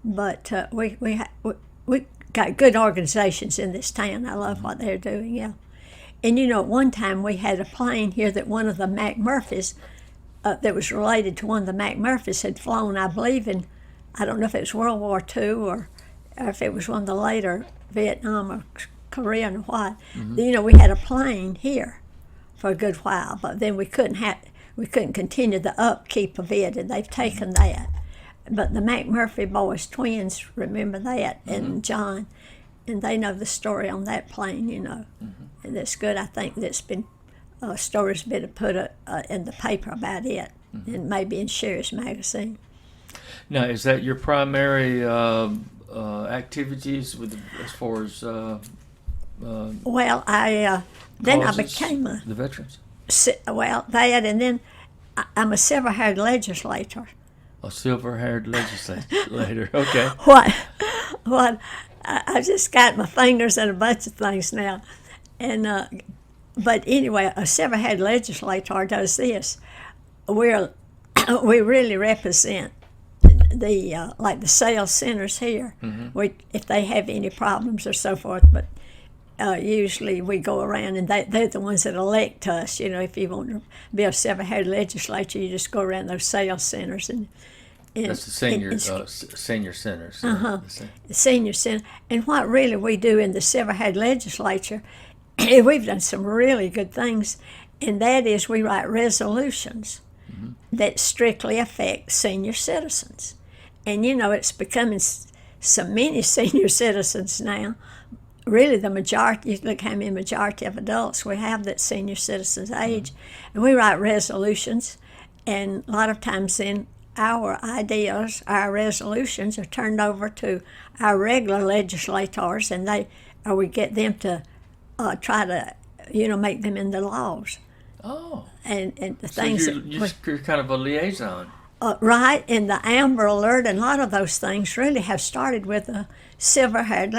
but we got good organizations in this town. I love what they're doing. Yeah, and at one time we had a plane here that one of the McMurphys that was related to one of the McMurphys had flown. I believe I don't know if it was World War II or if it was one of the later Vietnam or Korean or what. We had a plane here for a good while, but then we couldn't continue the upkeep of it, and they've taken that. But the McMurphy boys, twins, remember that, and John, and they know the story on that plane, and that's good. I think that's been stories been put in the paper about it, and maybe in Sherry's magazine. Now, is that your primary activities as far as Well, then I causes, became the veterans? that, and then I'm a silver-haired legislator. A silver-haired legislator. Okay. What I just got my fingers in a bunch of things now, and but anyway, a silver-haired legislator does this. We really represent the like the sales centers here. If they have any problems or so forth, but usually we go around and they're the ones that elect us. If you want to be a silver-haired legislator, you just go around those sales centers and that's the senior centers. Senior center. And what really we do in the silver-haired legislature, we've done some really good things, and that is we write resolutions that strictly affect senior citizens. And it's becoming so many senior citizens now. Really, the majority, you look how many majority of adults we have that senior citizens age, and we write resolutions, and a lot of times then our ideas, our resolutions are turned over to our regular legislators, and we get them to try to, make them into laws. Oh. And the things you're kind of a liaison. Right, and the Amber Alert and a lot of those things really have started with a silver-haired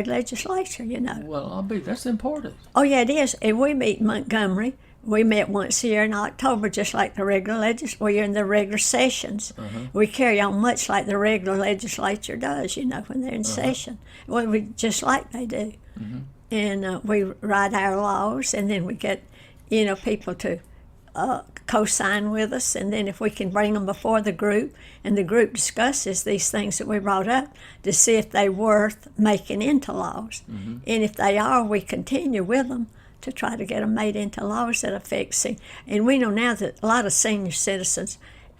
legislature. Well, that's important. Oh yeah, it is. And we meet in Montgomery. We met once a year in October, just like the regular legislature. We're in the regular sessions. We carry on much like the regular legislature does, when they're in session. Well, we just like they do. And we write our laws, and then we get, people to co-sign with us, and then if we can bring them before the group, and the group discusses these things that we brought up to see if they're worth making into laws. And if they are, we continue with them to try to get them made into laws that affect seniors. And we know now that a lot of senior citizens,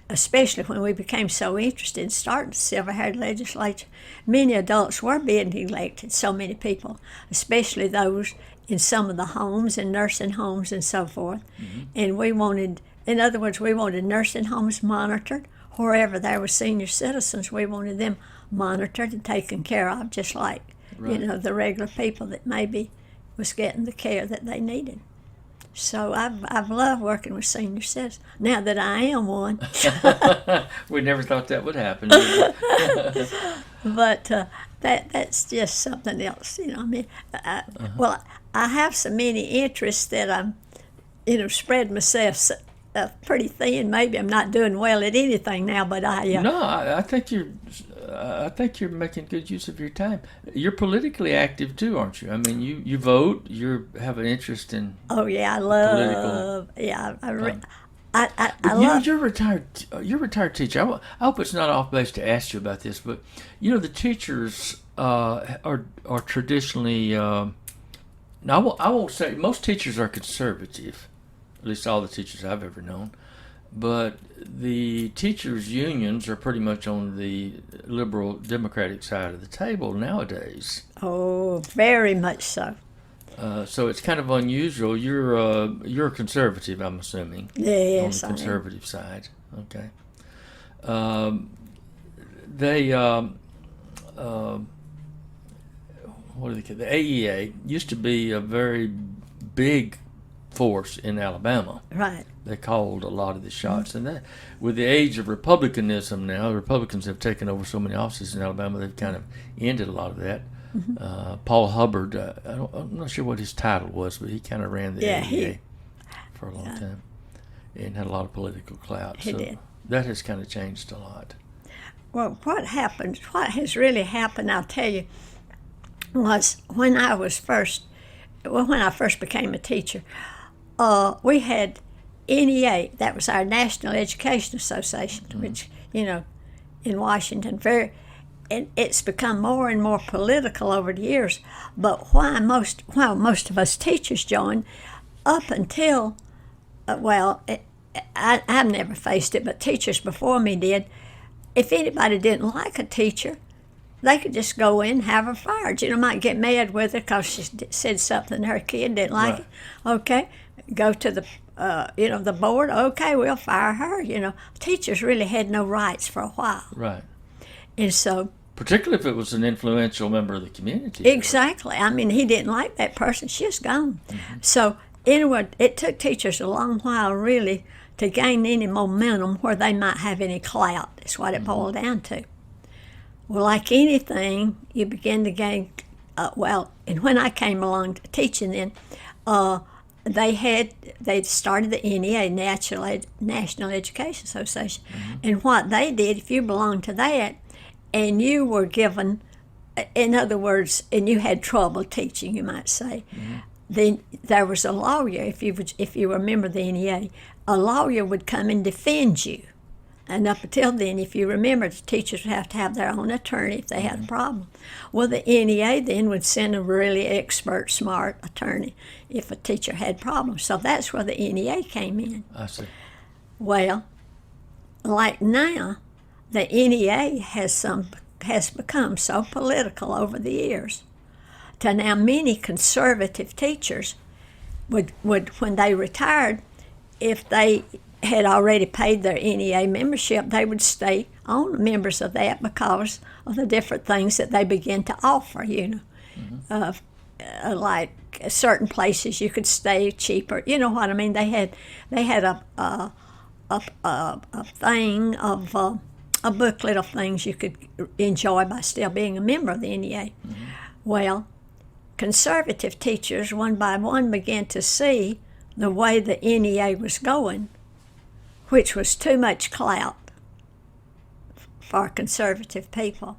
especially when we became so interested in starting the silver-haired legislature, many adults were being elected, so many people, especially those in some of the homes and nursing homes and so forth. And we wanted nursing homes monitored. Wherever there were senior citizens, we wanted them monitored and taken care of, just like, the regular people that maybe was getting the care that they needed. So I've loved working with senior citizens, now that I am one. We never thought that would happen. But that's just something else, Well, I have so many interests that I'm, spread myself pretty thin. Maybe I'm not doing well at anything now, but No, I think you're making good use of your time. You're politically active too, aren't you? I mean, you vote. You have an interest in. Oh yeah, I love. Yeah, I love. You're a retired teacher. I hope it's not off base to ask you about this, but the teachers are traditionally. Now I won't say most teachers are conservative. At least all the teachers I've ever known. But the teachers' unions are pretty much on the liberal democratic side of the table nowadays. Oh, very much so. So it's kind of unusual. You're a conservative, I'm assuming. Yes, on the conservative side. Okay. What do they call it? The AEA used to be a very big force in Alabama. Right. They called a lot of the shots, and that with the age of republicanism now, the Republicans have taken over so many offices in Alabama. They've kind of ended a lot of that. Paul Hubbard, I'm not sure what his title was, but he kind of ran the AEA for a long time and had a lot of political clout. He did. That has kind of changed a lot. Well, what has really happened, I'll tell you, was when I first became a teacher, we had NEA, that was our National Education Association, which, in Washington, and it's become more and more political over the years. But why most of us teachers joined, up until, I've never faced it, but teachers before me did. If anybody didn't like a teacher, they could just go in and have her fired. Might get mad with her because she said something her kid didn't like it. Okay, go to the, the board. Okay, we'll fire her. Teachers really had no rights for a while. Right. And so Particularly if it was an influential member of the community. Exactly. I mean, he didn't like that person. She's gone. So anyway, it took teachers a long while, really, to gain any momentum where they might have any clout. That's what it boiled down to. Well, like anything, you begin to gain, and when I came along to teaching then, they started the NEA, National Education Association. And what they did, if you belonged to that, and you were given, in other words, and you had trouble teaching, you might say, then there was a lawyer, if you remember the NEA, a lawyer would come and defend you. And up until then, if you remember, the teachers would have to have their own attorney if they had a problem. Well, the NEA then would send a really expert, smart attorney if a teacher had problems. So that's where the NEA came in. I see. Well, like now, the NEA has become so political over the years. To now, many conservative teachers would when they retired, if they had already paid their NEA membership, they would stay on members of that because of the different things that they began to offer, like certain places you could stay cheaper. You know what I mean? They had a thing of a booklet of things you could enjoy by still being a member of the NEA. Well, conservative teachers, one by one, began to see the way the NEA was going, which was too much clout for conservative people.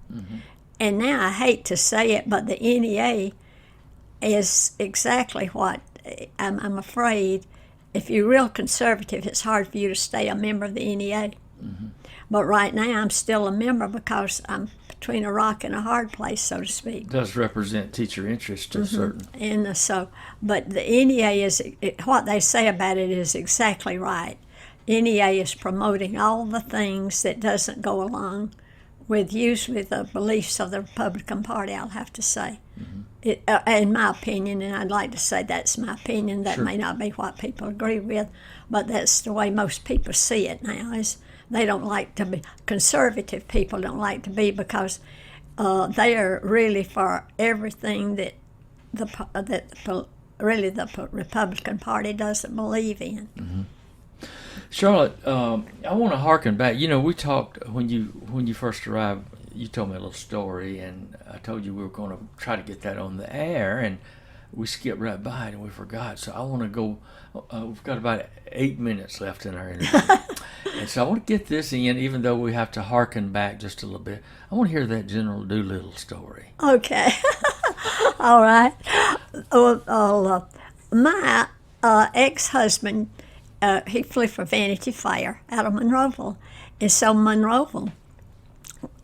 And now I hate to say it, but the NEA is exactly what I'm afraid. If you're real conservative, it's hard for you to stay a member of the NEA. But right now I'm still a member because I'm between a rock and a hard place, so to speak. It does represent teacher interest to certain. And but the NEA what they say about it is exactly right. NEA is promoting all the things that doesn't go along with usually the beliefs of the Republican Party, I'll have to say. In my opinion, and I'd like to say that's my opinion, that may not be what people agree with, but that's the way most people see it now, is they don't like to be, conservative people don't like to be, because they are really for everything that the Republican Party doesn't believe in. Charlotte, I want to harken back. You know, we talked when you first arrived. You told me a little story, and I told you we were going to try to get that on the air, and we skipped right by it and we forgot. So I want to go. We've got about 8 minutes left in our interview, and so I want to get this in, even though we have to harken back just a little bit. I want to hear that General Doolittle story. Okay, all right. My ex-husband. He flew for Vanity Fair out of Monroeville. And so Monroeville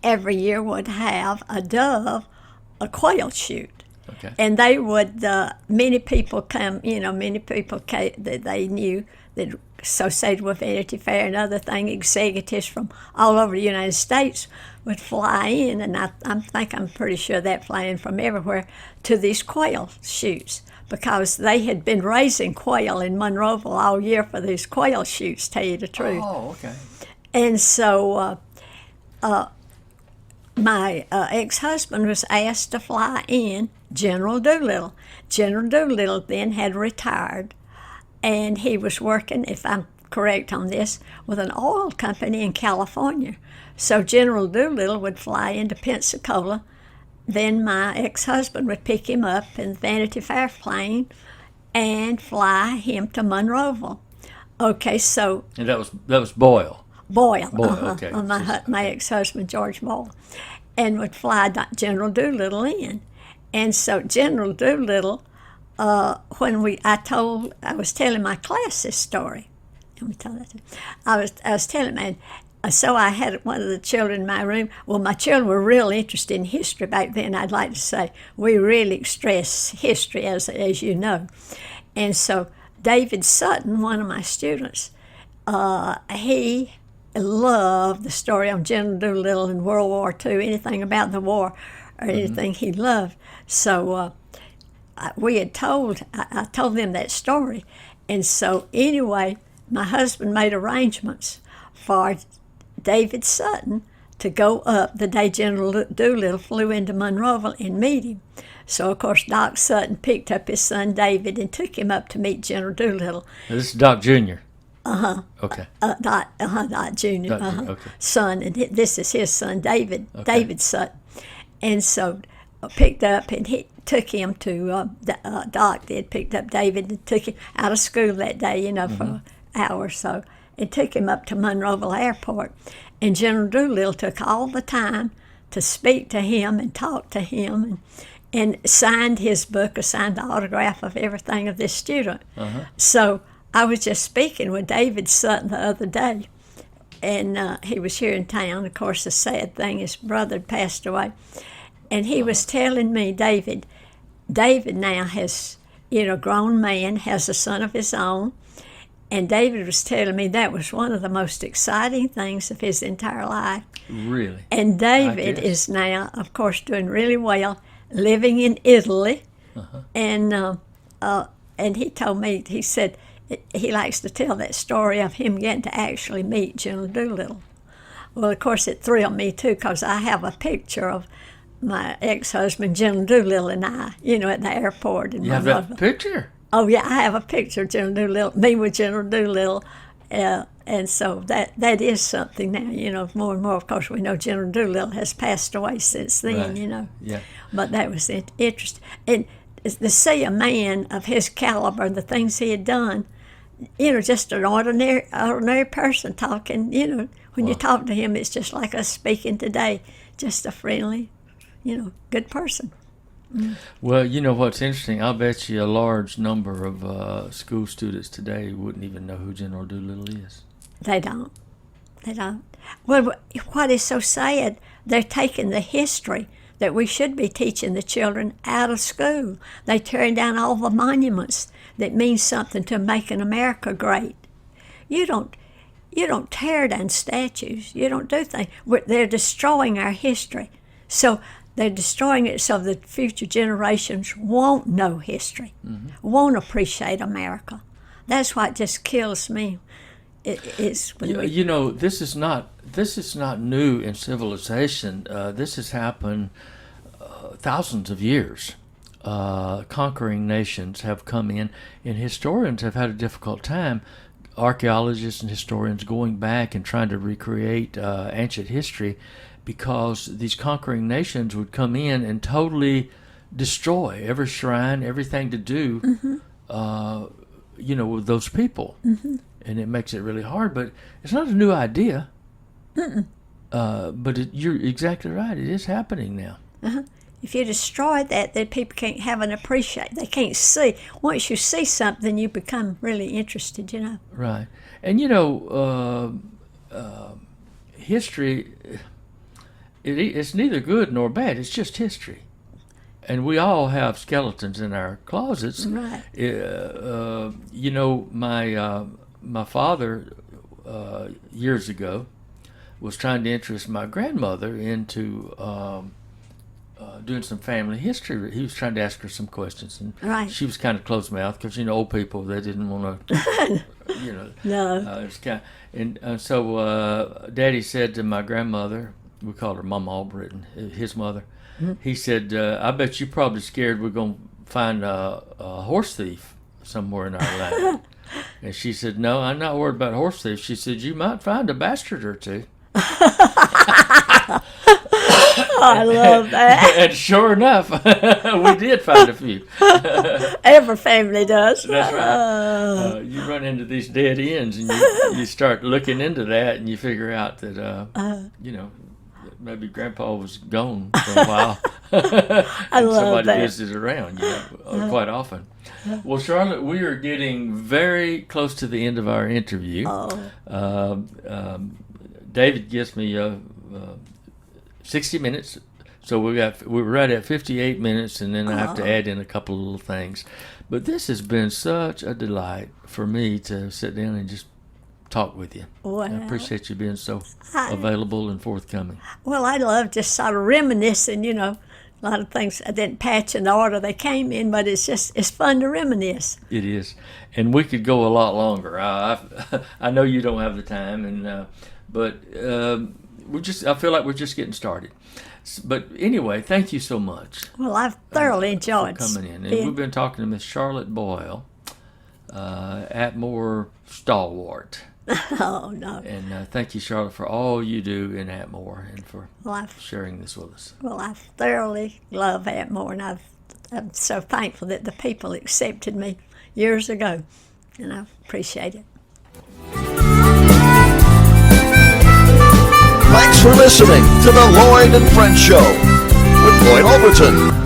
every year would have a quail shoot. Okay. And they would, many people come, many people that they knew that associated with Vanity Fair and other things, executives from all over the United States would fly in, and I think I'm pretty sure they're flying from everywhere to these quail shoots, because they had been raising quail in Monroeville all year for these quail shoots, tell you the truth. Oh, okay. And so my ex-husband was asked to fly in General Doolittle. General Doolittle then had retired, and he was working, if I'm correct on this, with an oil company in California. So General Doolittle would fly into Pensacola. Then my ex-husband would pick him up in the Vanity Fair plane and fly him to Monroeville. Okay, so... And that was Boyle. Boyle, okay. My ex-husband, George Boyle, and would fly General Doolittle in. And so General Doolittle, when I was telling my class this story. Let me tell that to you. I was telling them, so I had one of the children in my room. Well, my children were real interested in history back then. I'd like to say we really stress history, as you know. And so David Sutton, one of my students, he loved the story on General Doolittle in World War II, anything about the war or anything he loved. So I told them that story. And so anyway, my husband made arrangements for David Sutton to go up the day General Doolittle flew into Monroeville and meet him. So, of course, Doc Sutton picked up his son David and took him up to meet General Doolittle. Now, this is Doc Jr. Okay. Doc Jr. Okay. Son, and this is his son David, Okay. David Sutton. And so picked up and he took him to, Doc did, picked up David and took him out of school that day, for an hour or so, and took him up to Monroeville Airport. And General Doolittle took all the time to speak to him and talk to him and signed his book, or signed the autograph of everything of this student. So I was just speaking with David Sutton the other day, and he was here in town. Of course, the sad thing, his brother had passed away. And he was telling me, David now has, grown man, has a son of his own. And David was telling me that was one of the most exciting things of his entire life. Really? And David is now, of course, doing really well, living in Italy. And he told me, he said he likes to tell that story of him getting to actually meet General Doolittle. Well, of course, it thrilled me, too, because I have a picture of my ex-husband, General Doolittle, and I, at the airport. You have that picture? Oh, yeah, I have a picture of General Doolittle, me with General Doolittle. And so that is something now, more and more. Of course, we know General Doolittle has passed away since then, Right. Yeah. But that was interesting. And to see a man of his caliber, the things he had done, just an ordinary person talking, when you talk to him, it's just like us speaking today, just a friendly, good person. Well, what's interesting, I'll bet you a large number of school students today wouldn't even know who General Doolittle is. They don't. Well, what is so sad, they're taking the history that we should be teaching the children out of school. They're tearing down all the monuments that mean something to making America great. You don't tear down statues. You don't do things. They're destroying our history. So they're destroying it so that future generations won't know history, won't appreciate America. That's what just kills me. It's when this is not new in civilization. This has happened thousands of years. Conquering nations have come in, and historians have had a difficult time. Archaeologists and historians going back and trying to recreate ancient history, because these conquering nations would come in and totally destroy every shrine, everything to do, with those people. And it makes it really hard, but it's not a new idea. But you're exactly right. It is happening now. If you destroy that, then people can't have an appreciate. They can't see. Once you see something, you become really interested, Right. And, history, it's neither good nor bad. It's just history. And we all have skeletons in our closets. Right. My father, years ago, was trying to interest my grandmother into doing some family history. He was trying to ask her some questions, and right. She was kind of closed-mouthed because old people, they didn't want to, No. It was kind of, so Daddy said to my grandmother, we called her Mama Albritton, his mother. He said, "I bet you're probably scared we're going to find a horse thief somewhere in our land." And she said, "No, I'm not worried about horse thieves." She said, "You might find a bastard or two." I love that. And sure enough, we did find a few. Every family does. That's right. You run into these dead ends, and you start looking into that, and you figure out that maybe Grandpa was gone for a while. I love somebody that. visited around, quite often. Well, Charlotte, we are getting very close to the end of our interview. David gives me 60 minutes, so we're right at 58 minutes, and then I have to add in a couple of little things. But this has been such a delight for me to sit down and just talk with you. Well, I appreciate you being so available and forthcoming. Well, I love just sort of reminiscing, a lot of things I didn't patch in the order they came in, but it's fun to reminisce. It is. And we could go a lot longer. I know you don't have the time, but I feel like we're just getting started. But anyway, thank you so much Well, I've thoroughly enjoyed coming in. And being- we've been talking to Miss Charlotte Boyle, Atmore stalwart. Oh, no. And thank you, Charlotte, for all you do in Atmore and for sharing this with us. Well, I thoroughly love Atmore, and I'm so thankful that the people accepted me years ago, and I appreciate it. Thanks for listening to the Lloyd and Friends Show with Lloyd Overton.